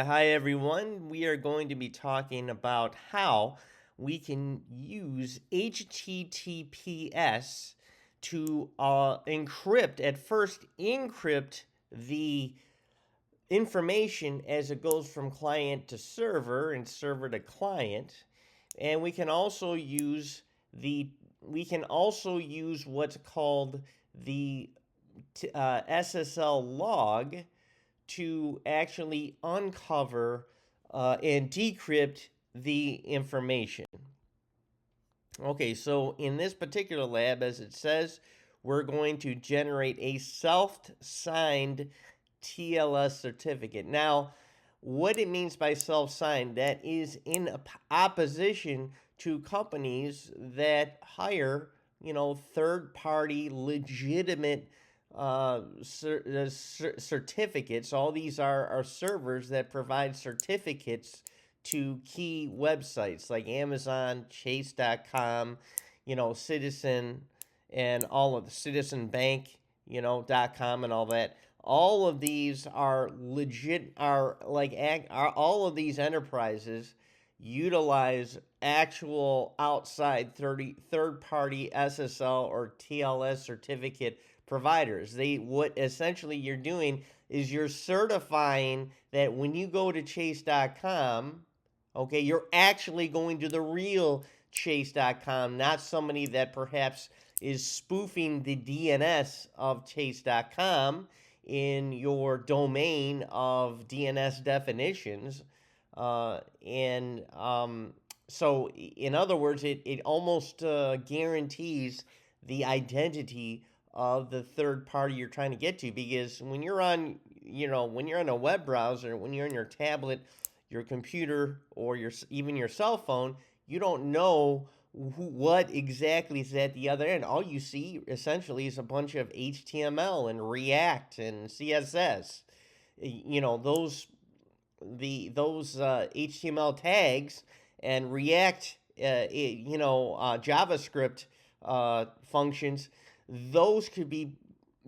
Hi everyone. We are going to be talking about how we can use HTTPS to encrypt the information as it goes from client to server and server to client. And we can also use what's called the SSL log to actually uncover and decrypt the information. Okay, so in this particular lab, as it says, we're going to generate a self-signed TLS certificate. Now, what it means by self-signed, that is in opposition to companies that hire, third-party legitimate certificates. All these are servers that provide certificates to key websites like Amazon, Chase.com, Citizen, and all of the Citizen Bank, .com and all that. All of these are legit, all of these enterprises utilize actual outside third party SSL or TLS certificate providers. What essentially you're doing is you're certifying that when you go to chase.com, okay, you're actually going to the real chase.com, not somebody that perhaps is spoofing the DNS of chase.com in your domain of DNS definitions. So, in other words, it almost guarantees the identity of the third party you're trying to get to, because when you're on a web browser, when you're on your tablet, your computer, or even your cell phone, you don't know what exactly is at the other end. All you see essentially is a bunch of HTML and React and CSS. Those HTML tags and React, JavaScript functions. Those could be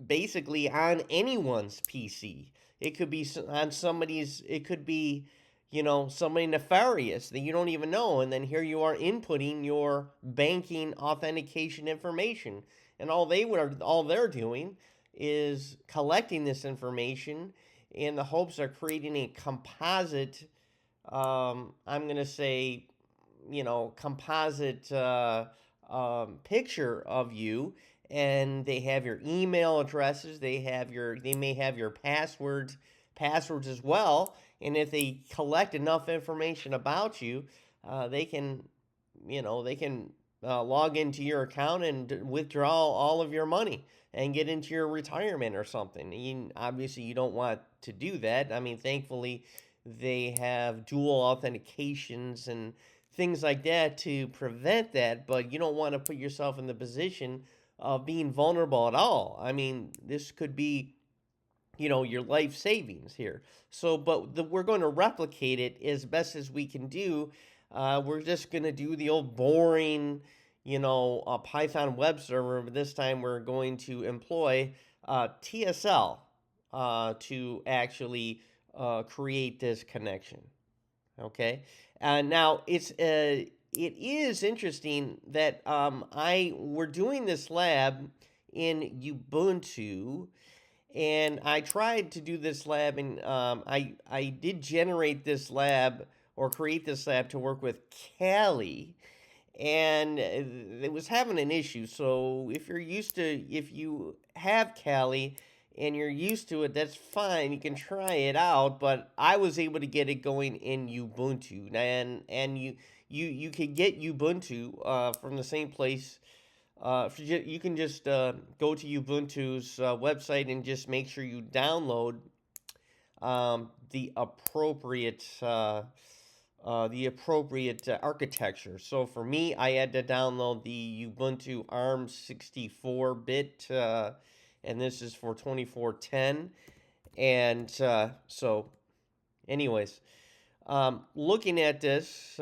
basically on anyone's PC. It could be on somebody's. It could be, somebody nefarious that you don't even know, and then here you are inputting your banking authentication information, and all they're doing is collecting this information in the hopes of creating a composite. I'm going to say, composite picture of you, and they have your email addresses, they may have your passwords as well, and if they collect enough information about you, they can log into your account and withdraw all of your money and get into your retirement or something. Obviously, you don't want to do that. I mean, thankfully, they have dual authentications and things like that to prevent that, but you don't want to put yourself in the position of being vulnerable at all. I mean, this could be, your life savings here. So, but we're going to replicate it as best as we can do. We're just going to do the old boring, Python web server, but this time we're going to employ TSL to actually create this connection. Okay, now it is interesting that we're doing this lab in Ubuntu, and I tried to do this lab, and I did generate this lab or create this lab to work with Kali, and it was having an issue. So if you have Kali and you're used to it, that's fine. You can try it out. But I was able to get it going in Ubuntu, and you can get Ubuntu from the same place. You can just go to Ubuntu's website and just make sure you download the appropriate architecture. So for me, I had to download the Ubuntu ARM 64-bit, and this is for 2410. And anyways, looking at this,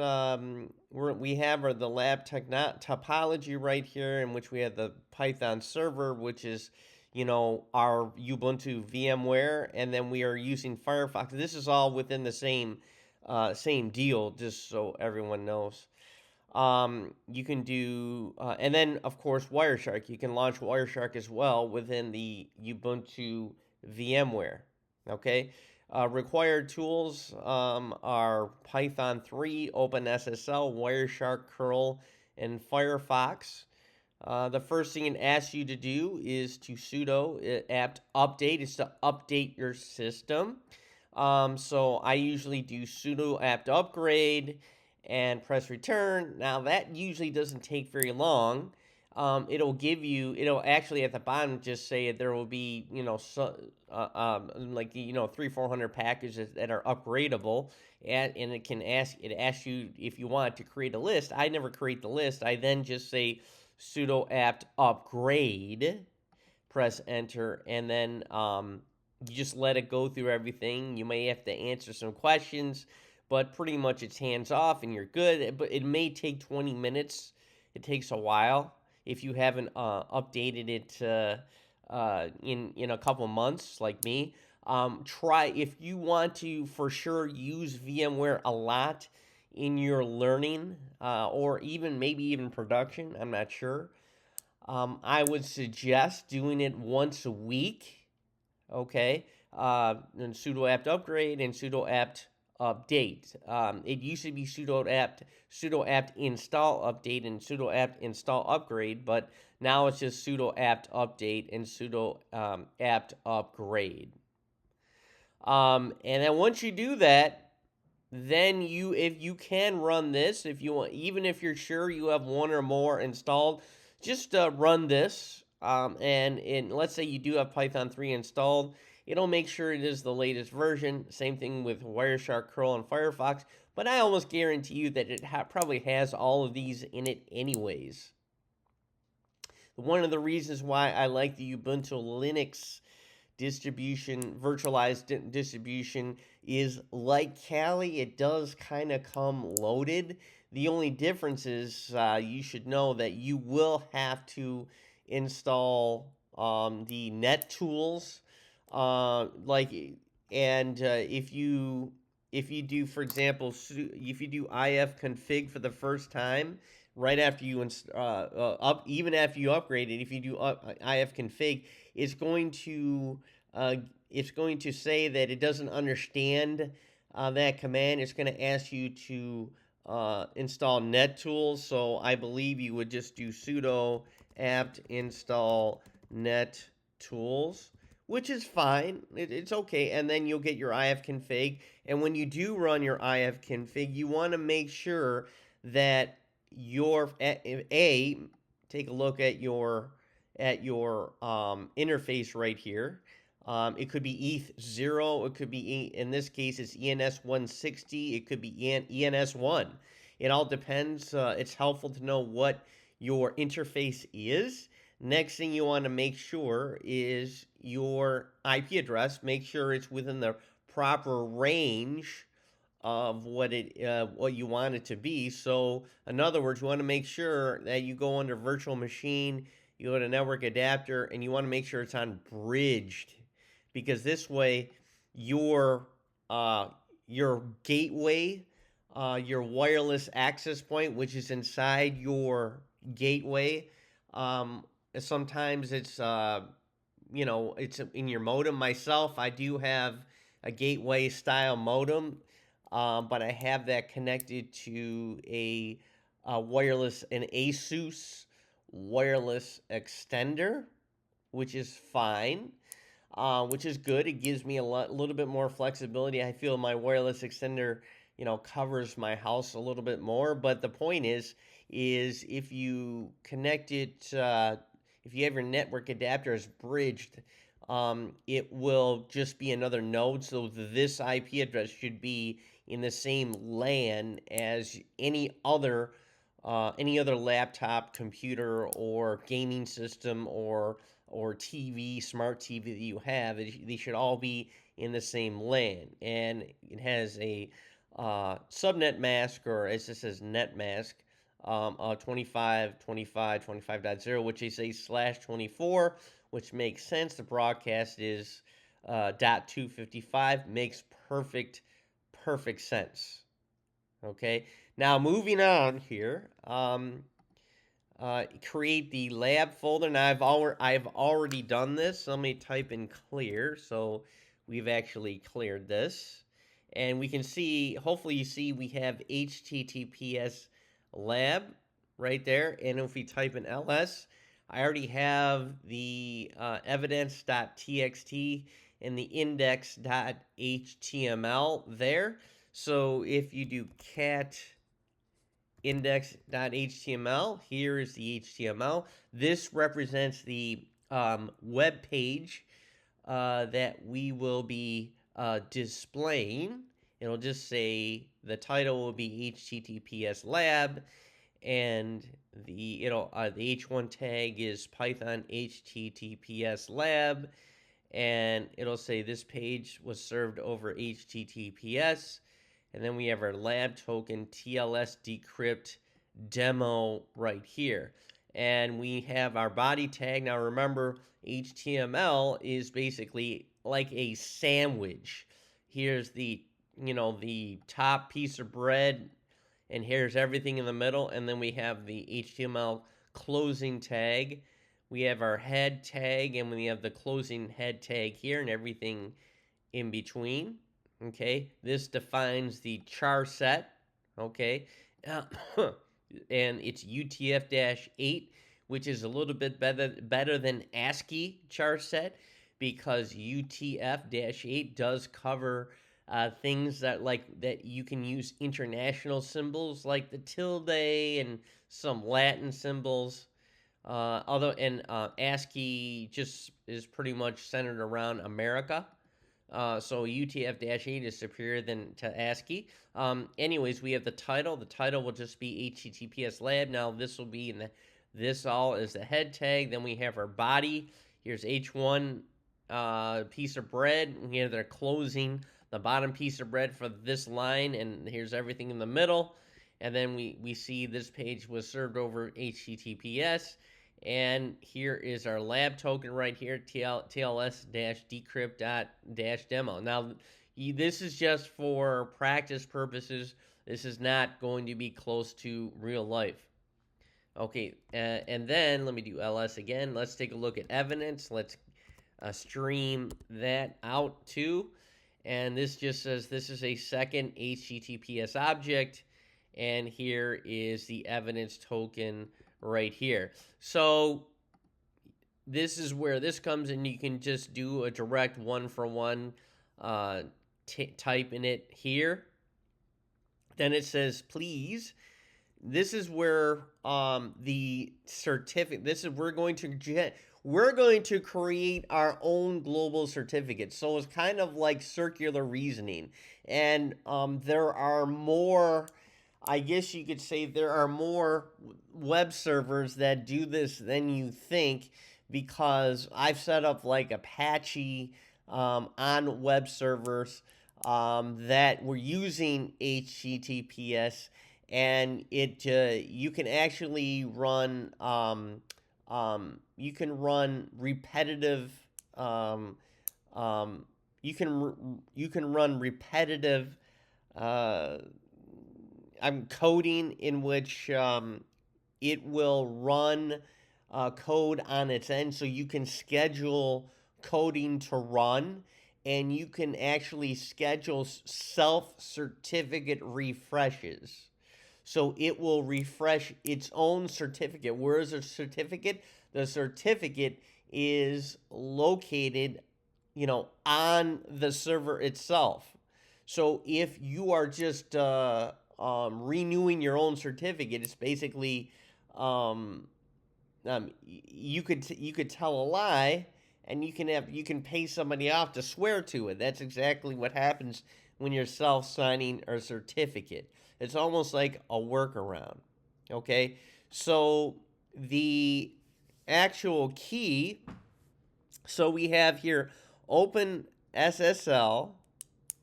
we have the lab topology right here, in which we have the Python server, which is, our Ubuntu VMware, and then we are using Firefox. This is all within the same deal, just so everyone knows. You can do, and then of course Wireshark. You can launch Wireshark as well within the Ubuntu VMware. Okay. Required tools are Python 3, OpenSSL, Wireshark, curl, and Firefox. The first thing it asks you to do is to sudo apt update. It's to update your system. So I usually do sudo apt upgrade and press return. Now that usually doesn't take very long. It'll actually at the bottom just say there will be, like, 300-400 packages that are upgradable. And it asks you if you want to create a list. I never create the list. I then just say sudo apt upgrade, press enter, and then you just let it go through everything. You may have to answer some questions, but pretty much it's hands off and you're good. But it may take 20 minutes. It takes a while if you haven't updated it in a couple months, like me. Try if you want to for sure use VMware a lot in your learning or even maybe even production. I'm not sure. I would suggest doing it once a week. Okay, and sudo apt upgrade and sudo apt update. It used to be sudo apt install update and sudo apt install upgrade, but now it's just sudo apt update and sudo apt upgrade. And then once you do that, then if you can run this, if you want, even if you're sure you have one or more installed, just run this. And let's say you do have Python 3 installed, it'll make sure it is the latest version. Same thing with Wireshark, curl, and Firefox. But I almost guarantee you that it probably has all of these in it anyways. One of the reasons why I like the Ubuntu Linux virtualized distribution, is like Kali, it does kind of come loaded. The only difference is you should know that you will have to install the net tools, like, and if you do, for example, if you do if config for the first time, right after you even after you upgrade it, if you do if config, it's going to say that it doesn't understand that command. It's going to ask you to install nettools. So I believe you would just do sudo apt install nettools, which is fine. It's okay. And then you'll get your if config. And when you do run your if config, you want to make sure that your take a look at your interface right here. It could be ETH0. It could be, in this case, it's ENS 160. It could be ENS 1. It all depends. It's helpful to know what your interface is. Next thing you want to make sure is your IP address. Make sure it's within the proper range of what you want it to be. So, in other words, you want to make sure that you go under virtual machine, you go to network adapter, and you want to make sure it's on bridged, because this way your gateway, your wireless access point, which is inside your gateway, sometimes it's it's in your modem. Myself, I do have a gateway style modem, but I have that connected to an ASUS wireless extender, which is fine, which is good. It gives me a little bit more flexibility. I feel my wireless extender, covers my house a little bit more. But the point is if you connect it, if you have your network adapters bridged, it will just be another node. So this IP address should be in the same LAN as any other laptop, computer, or gaming system, or TV, smart TV that you have. They should all be in the same LAN, and it has a subnet mask, or as it says, net mask, 25.25.25.0, which is a /24, which makes sense. The broadcast is .255, makes perfect sense. Okay, now moving on here. Create the lab folder. Now I've already done this. So let me type in clear. So we've actually cleared this, and we can see. Hopefully, you see we have HTTPS lab right there. And if we type in ls, I already have the evidence.txt and the index.html there. So if you do cat index.html. Here is the HTML. This represents the web page that we will be displaying. It'll just say the title will be HTTPS lab, and the H1 tag is Python HTTPS lab, and it'll say this page was served over HTTPS. And then we have our lab token TLS decrypt demo right here. And we have our body tag. Now remember, HTML is basically like a sandwich. Here's the top piece of bread, and here's everything in the middle. And then we have the HTML closing tag. We have our head tag, and we have the closing head tag here, and everything in between. Okay, this defines the char set. Okay, and it's UTF-8, which is a little bit better than ASCII char set, because UTF-8 does cover things that you can use international symbols like the tilde and some Latin symbols. ASCII just is pretty much centered around America. So UTF-8 is superior to ASCII. Anyways, we have the title. The title will just be HTTPS lab. Now this will be this all is the head tag. Then we have our body. Here's H1 piece of bread. We have their closing, the bottom piece of bread for this line, and here's everything in the middle. And then we see this page was served over HTTPS. And here is our lab token right here, TLS-decrypt.demo. Now, this is just for practice purposes. This is not going to be close to real life. Okay, and then let me do ls again. Let's take a look at evidence. Let's stream that out too. And this just says this is a second HTTPS object. And here is the evidence token right here. So this is where this comes in. You can just do a direct one-for-one type in it here. Then it says please. This is where the certificate. This is we're going to create our own global certificate. So it's kind of like circular reasoning, and there are more. I guess you could say there are more web servers that do this than you think, because I've set up like Apache on web servers that were using HTTPS, and you can actually run repetitive you can run repetitive coding in which it will run code on its end, so you can schedule coding to run, and you can actually schedule self-certificate refreshes. So it will refresh its own certificate. Where is a certificate? The certificate is located, on the server itself. So if you are just renewing your own certificate, it's basically you could tell a lie, and you can pay somebody off to swear to it. That's exactly what happens when you're self-signing a certificate. It's almost like a workaround. Okay, so the actual key. So we have here open SSL.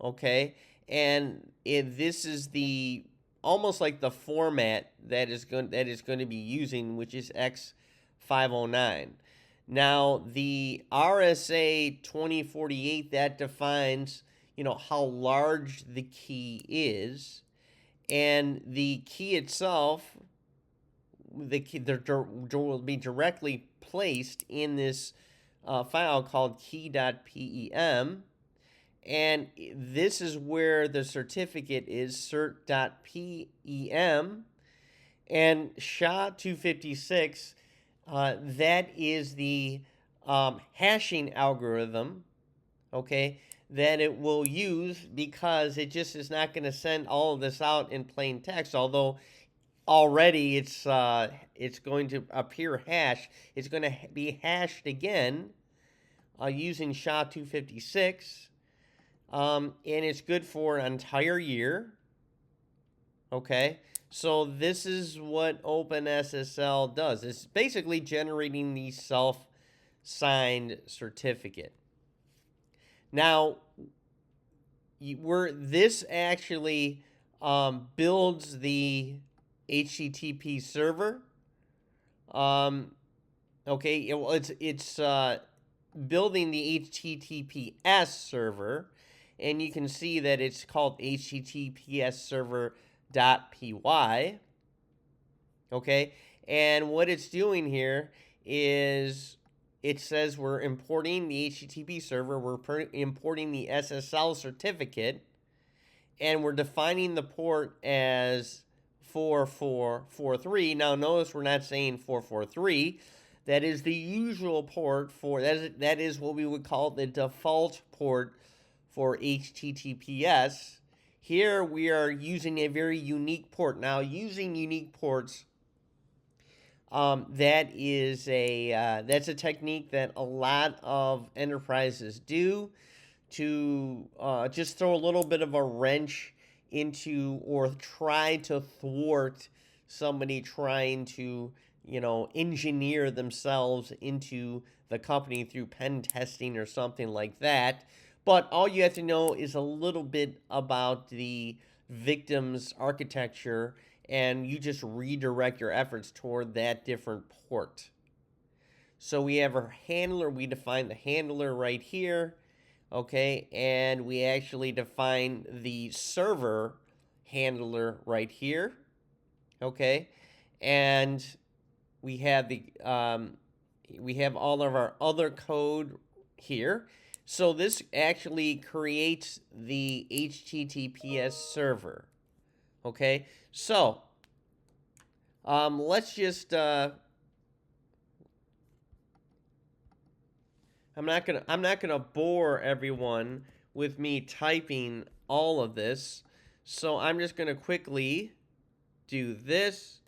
Okay, and this is the almost like the format that is going to be using, which is X509. Now, the RSA 2048, that defines, how large the key is, and the key itself, the key will be directly placed in this file called key.pem, and this is where the certificate is, cert.pem, and SHA-256, that is the hashing algorithm, okay, that it will use, because it just is not going to send all of this out in plain text, although already it's going to appear hashed. It's going to be hashed again using SHA-256, and it's good for an entire year. Okay, so this is what OpenSSL does. It's basically generating the self-signed certificate. Now, this actually builds the HTTP server. Okay, it's building the HTTPS server, and you can see that it's called HTTPS server.py. Okay, and what it's doing here is it says we're importing the HTTP server, we're importing the SSL certificate, and we're defining the port as 4443. Now notice we're not saying 443. That is the usual port for, that is what we would call the default port for HTTPS. Here we are using a very unique port. Now, using unique ports, that's a technique that a lot of enterprises do to just throw a little bit of a wrench into, or try to thwart somebody trying to, engineer themselves into the company through pen testing or something like that. But all you have to know is a little bit about the victim's architecture, and you just redirect your efforts toward that different port. So we have our handler. We define the handler right here. Okay, and we actually define the server handler right here. Okay, and we have all of our other code here. So this actually creates the HTTPS server. Okay, so let's just I'm not gonna bore everyone with me typing all of this, so I'm just gonna quickly do this,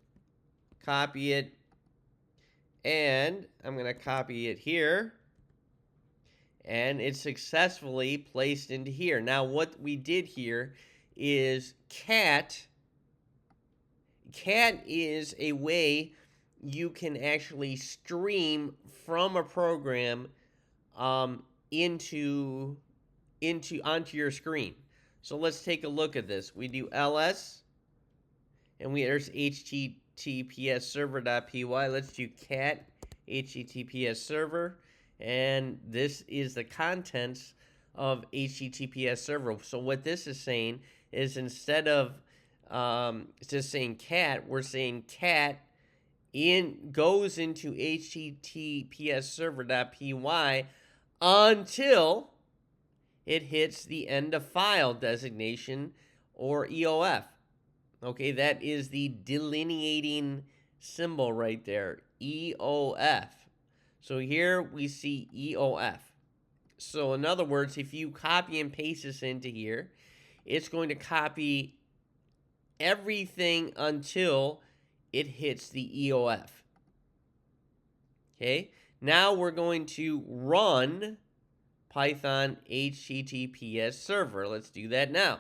copy it, and I'm gonna copy it here, and it's successfully placed into here. Now, what we did here is cat is a way you can actually stream from a program onto your screen. So let's take a look at this. We do ls, and there's https server.py. Let's do cat https server, and this is the contents of HTTPS server. So what this is saying is, instead of just saying cat, we're saying cat goes into https server.py until it hits the end of file designation, or EOF. Okay, that is the delineating symbol right there, EOF. So here we see EOF. So in other words, if you copy and paste this into here, it's going to copy everything until it hits the EOF. Okay, now we're going to run Python HTTPS server. Let's do that now.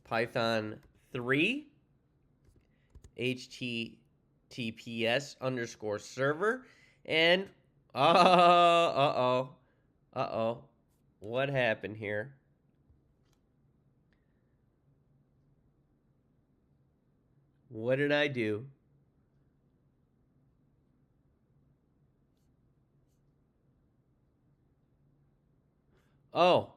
Python 3 HTTPS underscore server, and what happened here? What did I do? Oh,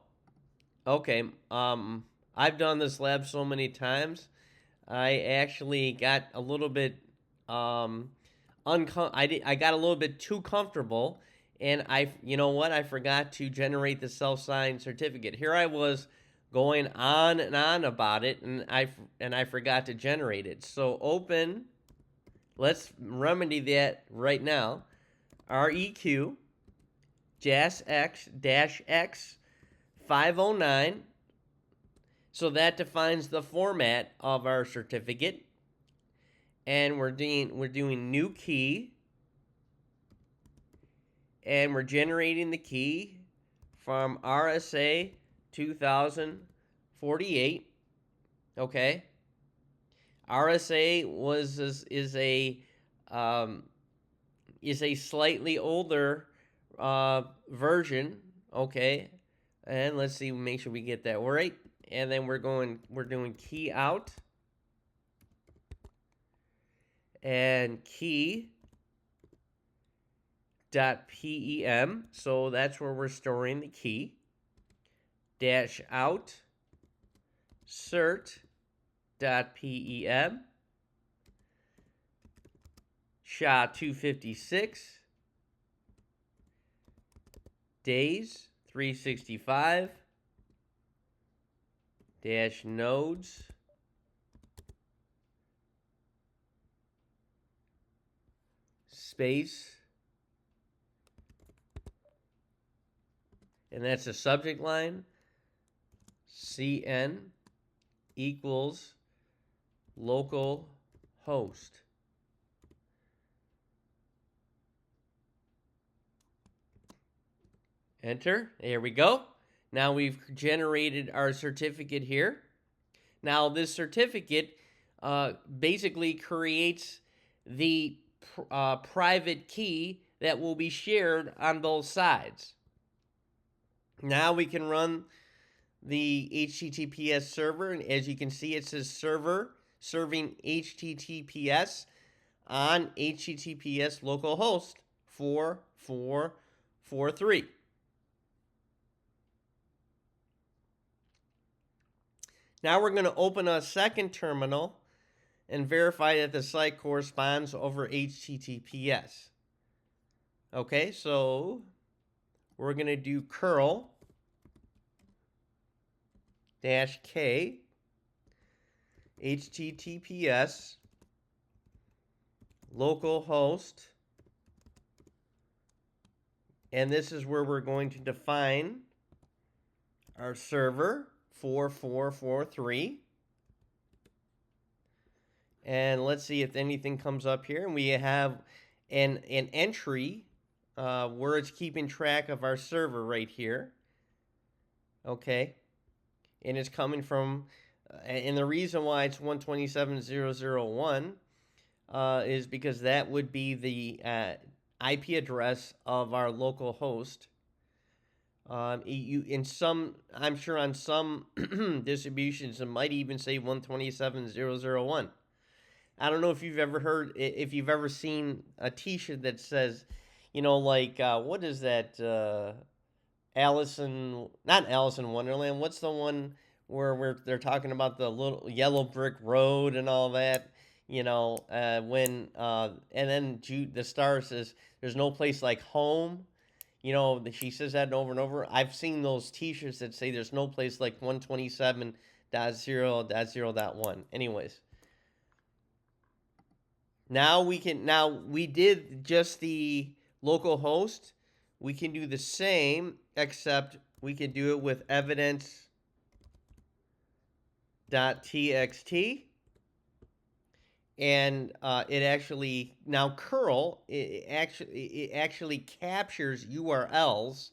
okay. I've done this lab so many times. I actually got a little bit um I got a little bit too comfortable, and you know what? I forgot to generate the self-signed certificate. Here I was going on and on about it, and I forgot to generate it. So open, let's remedy that right now. REQ JASX-X 509. So that defines the format of our certificate. And we're doing new key, and we're generating the key from RSA 2048. Okay, RSA um, is a slightly older version. Okay, and let's see, make sure we get that right. And then we're doing key out and key .pem. So that's where we're storing the key. Dash out cert.pem. SHA-256 days 365 dash nodes space, and that's the subject line. CN equals local host. Enter. There we go. Now we've generated our certificate here. Now this certificate basically creates the private key that will be shared on both sides. Now we can run the HTTPS server, and as you can see, it says server serving HTTPS on HTTPS localhost 4443. Now we're going to open a second terminal and verify that the site corresponds over HTTPS. Okay, so we're going to do curl -k HTTPS localhost, and this is where we're going to define our server 4443. And let's see if anything comes up here. And we have an entry where it's keeping track of our server right here. Okay. And it's coming from, and the reason why it's 127.0.0.1 is because that would be the IP address of our local host. I'm sure on some distributions it might even say 127.0.0.1. I don't know if you've ever seen a T-shirt that says, like what is that? Not Alice in Wonderland. What's the one where they're talking about the little yellow brick road and all that? And then the star says, "There's no place like home." She says that over and over. I've seen those T-shirts that say, "There's no place like 127.0.0.1." Anyways. Now we did just the local host. We can do the same, except we can do it with evidence.txt. And it actually, now curl, it actually captures URLs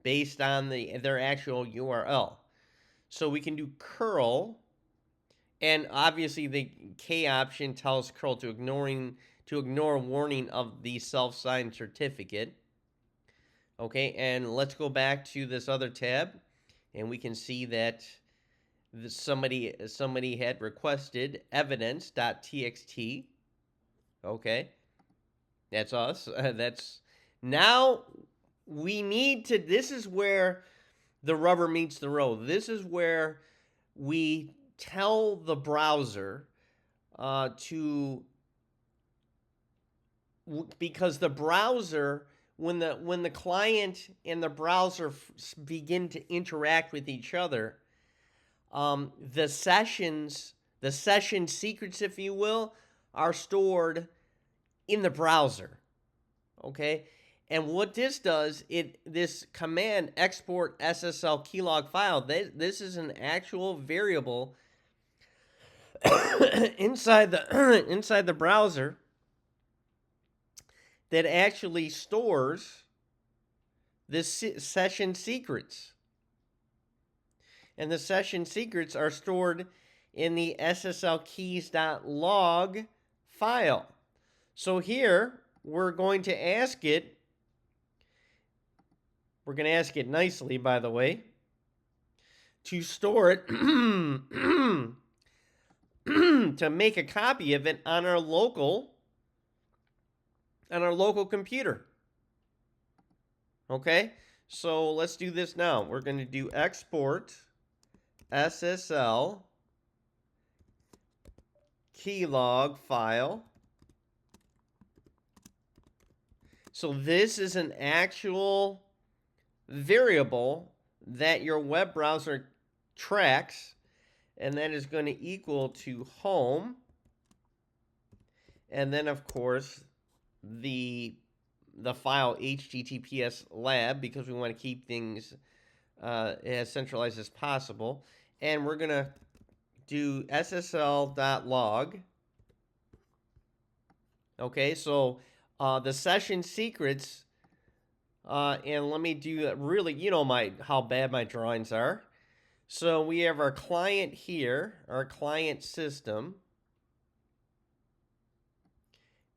based on their actual URL. So we can do curl. And obviously, the K option tells curl to ignore warning of the self-signed certificate. Okay, and let's go back to this other tab, and we can see that somebody had requested evidence.txt. Okay, that's us. That's now we need to. This is where the rubber meets the road. This is where we tell the browser to, because the browser, when the client and the browser begin to interact with each other, the session secrets, if you will, are stored in the browser. Okay, and what this does, this command export SSL keylog file, this is an actual variable inside the browser that actually stores this session secrets. And the session secrets are stored in the sslkeys.log file. So here we're going to ask it, nicely, by the way, to store it to make a copy of it on our local computer. Okay, so let's do this now. We're going to do export SSL keylog file. So this is an actual variable that your web browser tracks, and that is going to equal to home, and then of course the file https lab, because we want to keep things as centralized as possible, and we're going to do ssl.log. Okay, so the session secrets, and let me do really, how bad my drawings are. So we have our client here, our client system,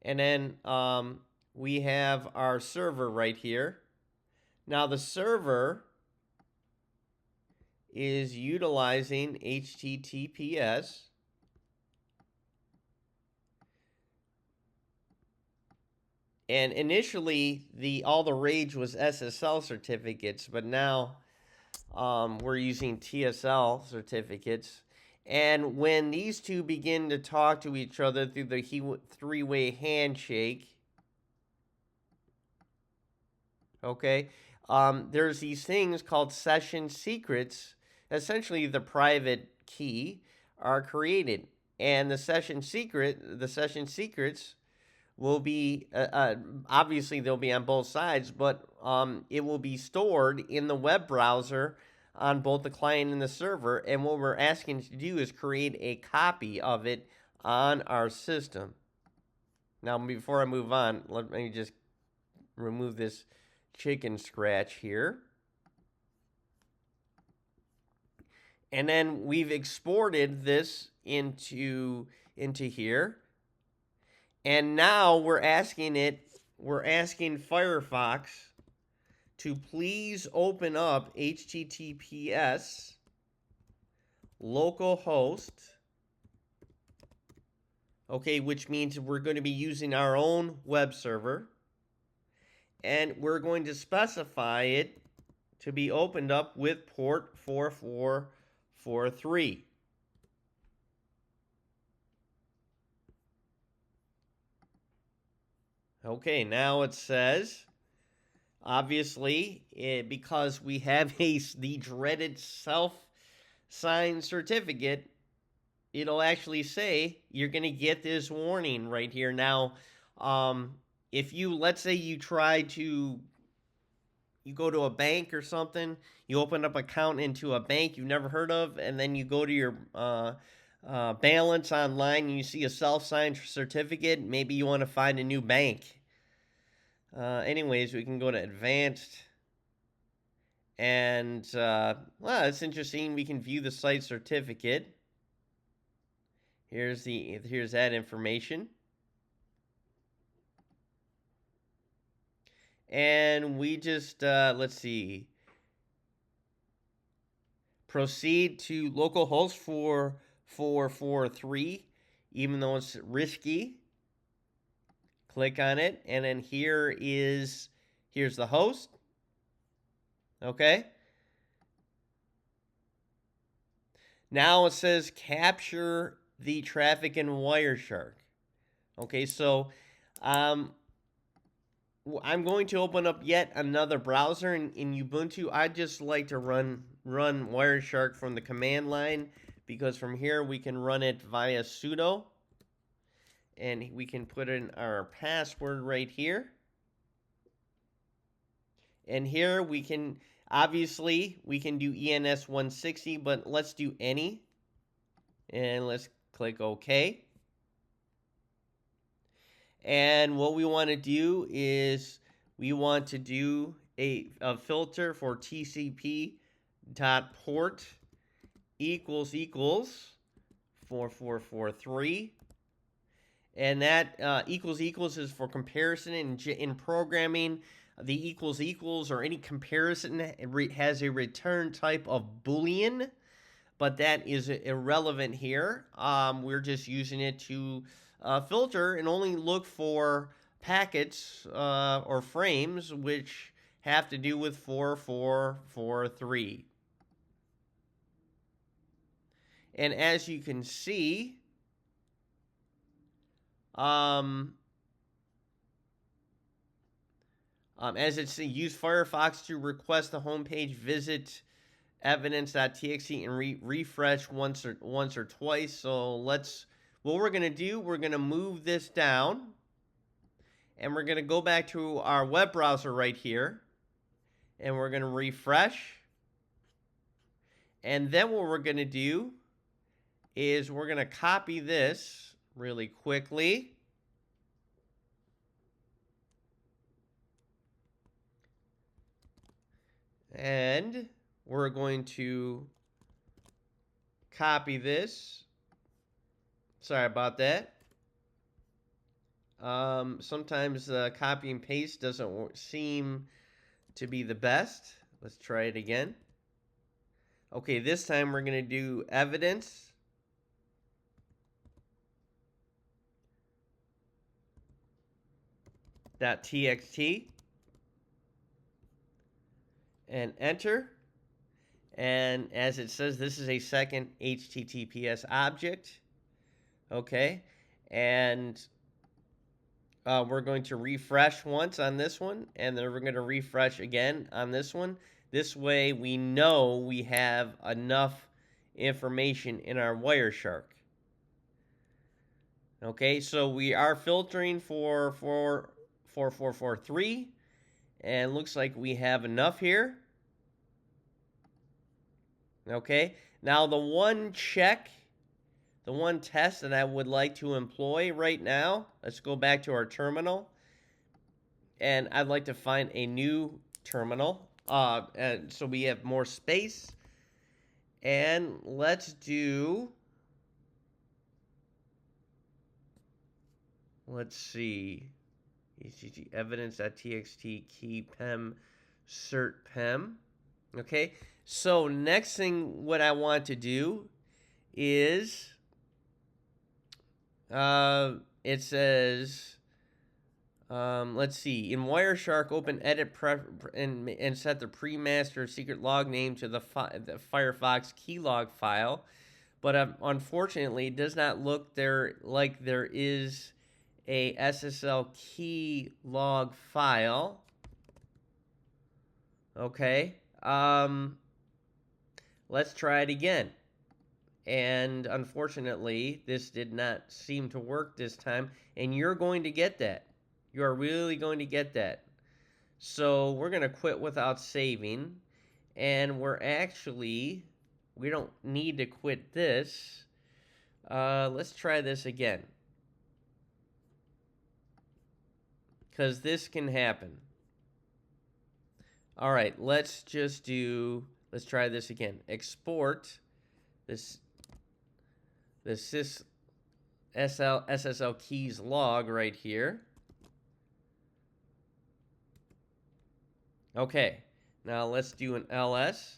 and then we have our server right here. Now the server is utilizing HTTPS. And initially, all the rage was SSL certificates, but now we're using TSL certificates. And when these two begin to talk to each other through the three-way handshake, okay, there's these things called session secrets. Essentially, the private key are created, and the session secrets will be obviously they'll be on both sides, but it will be stored in the web browser on both the client and the server. And what we're asking to do is create a copy of it on our system. Now, before I move on, let me just remove this chicken scratch here. And then we've exported this into here. And now we're asking Firefox to please open up HTTPS localhost. Okay, which means we're going to be using our own web server. And we're going to specify it to be opened up with port 4443. Okay, now it says, obviously, because we have the dreaded self-signed certificate, it'll actually say you're going to get this warning right here. Now, if let's say you go to a bank or something, you open up an account into a bank you've never heard of, and then you go to your balance online and you see a self-signed certificate, maybe you want to find a new bank. Anyways, we can go to advanced, and it's interesting. We can view the site certificate. Here's that information, and we just let's see. Proceed to localhost 4443, even though it's risky. Click on it, and then here's the host. Okay, Now it says capture the traffic in Wireshark. Okay, so um, I'm going to open up yet another browser in Ubuntu. I just like to run Wireshark from the command line because from here we can run it via sudo, and we can put in our password right here. And here we can, obviously, we can do ENS 160, but let's do any. And let's click OK. And what we want to do is we want to do a filter for TCP dot port equals 4443. And that equals is for comparison. In programming, the equals or any comparison has a return type of Boolean, but that is irrelevant here. We're just using it to filter and only look for packets or frames which have to do with 4443. And as you can see, as it's use Firefox to request the homepage, visit evidence.txt and refresh once or twice. So what we're going to do, we're going to move this down, and we're going to go back to our web browser right here, and we're going to refresh. And then what we're going to do is we're going to copy this really quickly. And we're going to copy this. Sorry about that. Sometimes copy and paste doesn't seem to be the best. Let's try it again. Okay, this time we're going to do evidence. .txt and enter. And as it says, this is a second HTTPS object. Okay, and we're going to refresh once on this one, and then we're going to refresh again on this one. This way we know we have enough information in our Wireshark. Okay, so we are filtering for 4443, and looks like we have enough here. Okay, now the one test that I would like to employ right now, let's go back to our terminal, and I'd like to find a new terminal, and so we have more space, and let's see, evidence.txt key pem cert pem. Okay, so next thing what I want to do is it says let's see, in Wireshark, open edit and set the pre-master secret log name to the Firefox keylog file, but unfortunately it does not look like there is a SSL key log file. Okay, let's try it again. And unfortunately, this did not seem to work this time, and you're going to get that. You are really going to get that. So we're going to quit without saving, and we don't need to quit this. Let's try this again, because this can happen. All right, let's try this again. Export this SSL keys log right here. Okay, now let's do an ls.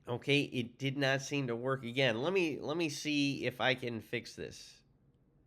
Okay, it did not seem to work again. Let me see if I can fix this.